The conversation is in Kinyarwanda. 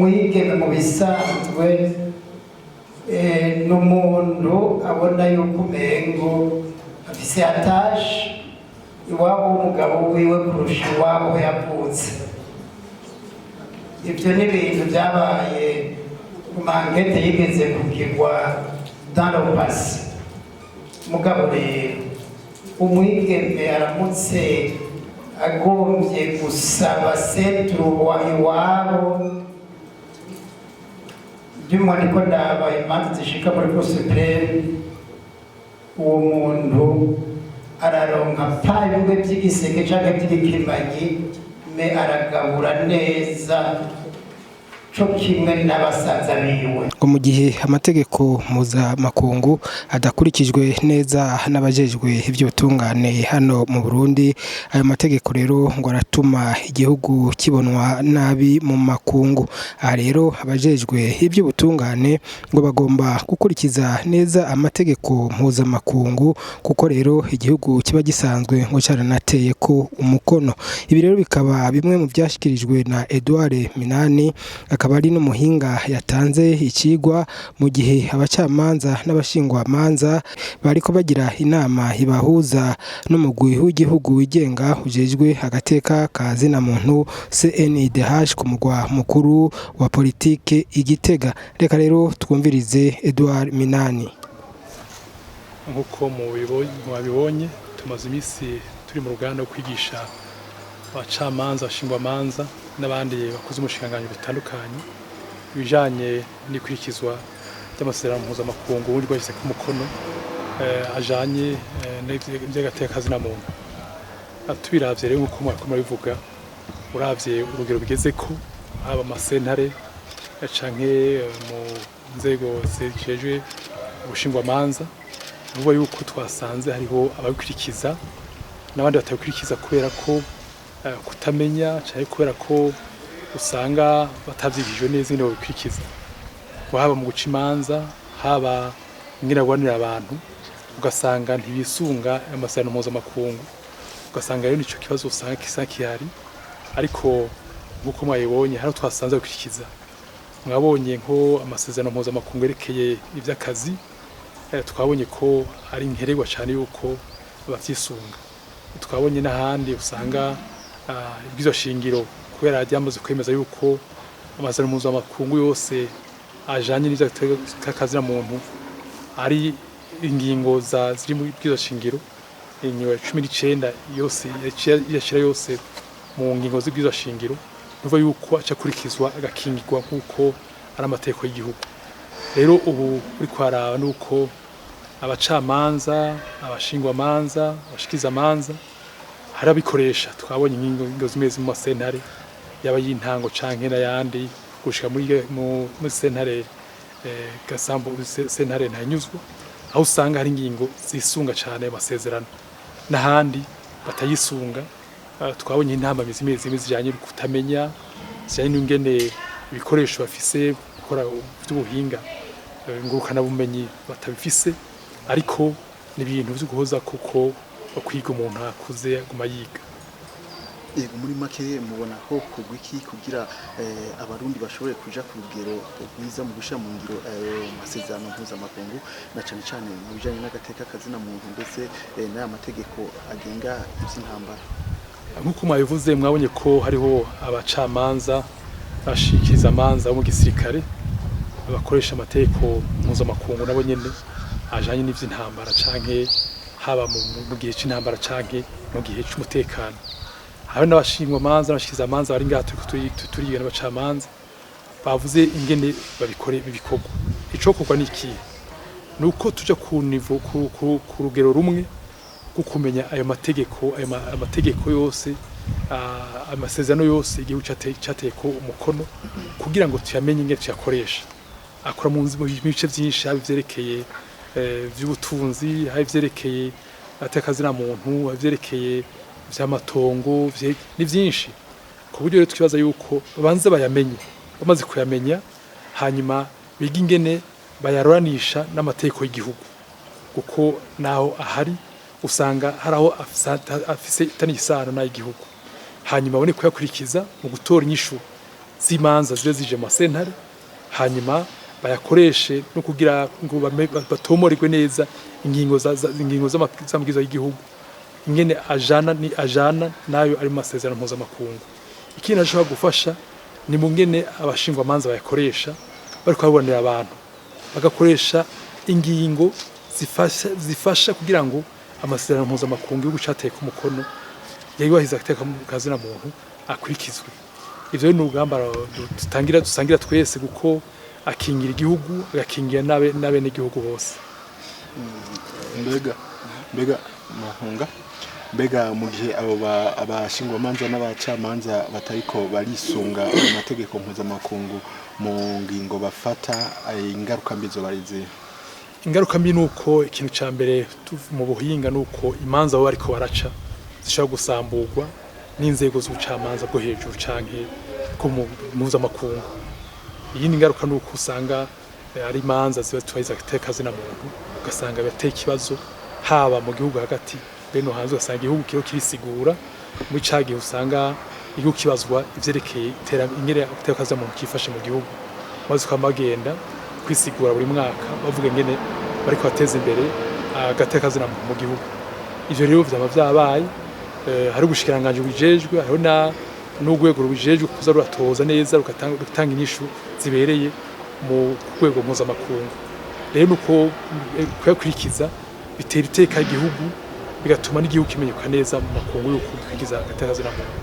umwigeme mu bisanzwe n'umuntu abona yuko umengo afise atashe iwabo w'umugabo wiwe kurusha iwabo yavutse. Ibyo ni ibintu byabaye mangete yigeze kugirwa dans le passé. Mugabo rero umwigeme aramutse agombye gusaba centre wa iwabo by'umwihariko ndaba imanza zishika muri Cour supreme, uwo muntu araronka payibwe by'igiseke canke by'ikimanyi me aragabura neza co kimwe n'abasaza biwe. Mu gihe amategeko mpuzamakungu adakurikijwe neza n'abajejwe iby'ubutungane hano mu Burundi, ayo mategeko rero ngo aratuma igihugu kibonwa nabi mu makungu. Aha rero abajejwe iby'ubutungane ngo bagomba gukurikiza neza amategeko mpuzamakungu, kuko rero igihugu kiba gisanzwe ngo cyaranateye ko umukono. Ibi rero bikaba bimwe mu byashyikirijwe na Edouard Minani, akaba ari n'umuhinga yatanze ikigwa mu gihe abacamanza n'abashingwamanza bariko bagira inama ibahuza n'umugwi w'igihugu wigenga ujejwe agateka ka zina muntu CNIDH ku mugwa mukuru wa politike Igitega. Reka rero twumvirize Edouard Minani. Nkuko mubibonye tumaze iminsi turi mu ruganda kwigisha abacamanza, abashingwamanza n'abandi bakoze umushinganganyo bitandukanye bijanye n'ikurikizwa ry'amasezerano mpuzamakungu ubundi bwashyize ku mukono ajanye n'agateka kazina muntu. Tubiravye rero nkuko mwakoma bivuga, uravye urugero bigezeko haba amasentare canke mu nzego zijejwe ubushingwamanza, nuko yuko twasanze hariho ababikurikiza n'abandi batabikurikiza kubera ko kutamenya cyane, kubera ko usanga batavyigishijwe neza ingene babikurikiza, haba mu guca imanza, haba ingene babonera abantu, ugasanga ntibisunga amasezerano mpuzamakungu. Ugasanga rero nico kibazo usanga kisa kihari, ariko nkuko mwayibonye hari twasanze babikurikiza. Mwabonye nko amasezerano mpuzamakungu yerekeye ivy'akazi, twabonye ko ari nkeregwa cyane yuko bavyisunga. Twabonye n'ahandi usanga ibwizo shingiro kubera ryamaze kwemeza yuko amasezerano mpuzamakungu yose ajanye n'ivy'akazina muntu ari ingingo ziri mu bwizo shingiro, ingingo ya 19 yose yashira yose mu ngingo z'ibwizo shingiro, nuva yuko acakurikizwa agakingirwa nkuko ari amategeko y'igihugu. Rero ubu uri kwaraba nuko abacamanza, abashingwamanza, abashikizamanza hari abikoresha. Twabonye ingingo zimeze mu masentare yaba y'intango canke n'ayandi gushika muri sentare gasambo, sentare ntanyuzwa, aho usanga hari ingingo zisunga cane amasezerano n'ahandi batayisunga. Twabonye intamba zimeze zijanye kutamenya, zijanye n'ingene ibikoresho bafise gukora by'ubuhinga ngurukana bumenyi batabifise, ariko ni ibintu byo guhoza kuko kwiga umuntu akuze aguma yiga. Yego, muri make mubona ko kugwiki kugira abarundi bashobore kuja ku rugero rwiza mu gushira mu ngiro amasezerano mpuzamakungu na cane cane mu bijanye n'agateka kazina muntu ndetse n'aya mategeko agenga ivy'intambara. Nkuko mwabivuze, mwabonye ko hariho abacamanza, bashikiriza amanza bo mu gisirikare bakoresha amategeko mpuzamakungu nabo nyene ajanye n'ivy'intambara canke haba mu gihe c'intambara canke mu gihe c'umutekano. Hari n'abashingwamanza n'abashikizamanza bari ngaha turiye n'abacamanza bavuze ingene bibikorwa. Icokorwa niki nuko tuja ku niveau ku rugero rumwe rwo kumenya ayo mategeko yose, amasezerano yose igihugu cateko umukono, kugira ngo tuyamenye ingene tuyakoresha. Akora mu bice vyinshi, haba ivyerekeye vy'ubutunzi, haba ivyerekeye atakazina muntu, haba ivyerekeye vy'amatongo, ni vyinshi. Ku buryo rero tukibaza yuko banze bayamenye, bamaze kuyamenya hanyuma biga ingene bayaruranisha n'amategeko y'igihugu, kuko naho ahari usanga haraho afise tani isano n'ay'igihugu, hanyuma bone kuyakurikiza mu gutora inyishu z'imanza zibe zije mu sentare hanyuma bayakoreshe no kugira ngo batomorerwe neza ingingo z'amabwiriza y'igihugu ingene ajana nayo ari mu masezerano mpuzamakungu. Ikindi ashobora gufasha ni mu ngene abashingwamanza bayakoresha bari kubonera abantu bagakoresha ingingo zifasha kugira ngo amasezerano mpuzamakungu yo gucateye ku mukono yayubahiza agateka kazina muntu akurikizwe. Ivyo ni urugamba dusangira twese kuko akingira igihugu agakingira n'abene igihugu bose. Mbega mahunga mbega mu gihe abo abashingwamanza n'abacamanza batariko barisunga amategeko mpuzamakungu mu ngingo bafata ingaruka mbi zo barize. Ingaruka mbi nuko ikintu ca mbere mu buhinga nuko imanza bo bariko baraca zishobora gusamburwa n'inzego z'ubucamanza bwo hejuru canke ko mu mpuzamakungu. Iyindi ngaruka nuko usanga ari imanza ziba tubahiza agateka zina muntu ugasanga bateye ikibazo haba mu gihugu hagati beno hanze ugasanga igihugu kirisigura mu cagihe usanga igihugu kibazwa ivyerekeye ingere agateka zina muntu kifashe mu gihugu maze ukamagenda kwisigura buri mwaka bavuga ingene bariko bateza imbere agateka zina muntu mu gihugu. Ivyo rero vyama vyabaye hari ubushikiranganje bujejwe hariho n'urwego rubijejwe kuza ruratoza neza rutanga inyishu zibereye mu rwego mpuzamakungu. Rero nuko kuyakurikiza bitera iteka igihugu bigatuma n'igihugu kimenyuka neza mu makungu yo gukurikiza agateka zina muntu.